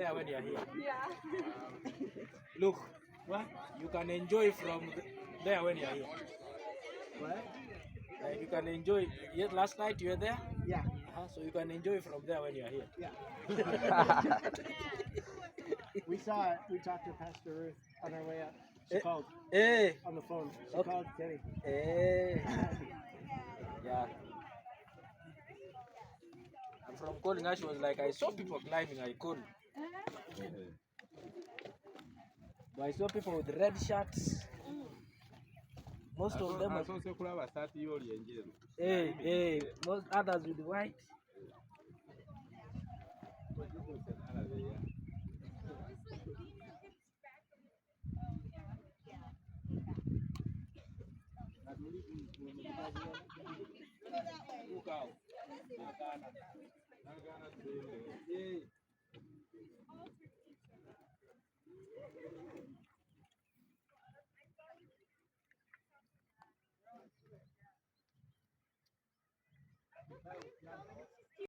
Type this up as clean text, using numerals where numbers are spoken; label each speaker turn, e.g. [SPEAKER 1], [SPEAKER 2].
[SPEAKER 1] there when you are here.
[SPEAKER 2] Yeah.
[SPEAKER 1] Look, what you can enjoy from there when you are here.
[SPEAKER 3] What?
[SPEAKER 1] Like you can enjoy. Yes, last night you were there.
[SPEAKER 3] Yeah.
[SPEAKER 1] So you can enjoy from there when you are here.
[SPEAKER 3] Yeah. We saw it. We talked to Pastor Ruth on our way up. She called
[SPEAKER 1] Hey,
[SPEAKER 3] on the phone. She
[SPEAKER 1] Okay.
[SPEAKER 3] called Kenny.
[SPEAKER 1] hey. Yeah. And from calling her, she was like, I saw people climbing. I couldn't. But I saw people with red shirts. Most of them are. Hey, most others with white.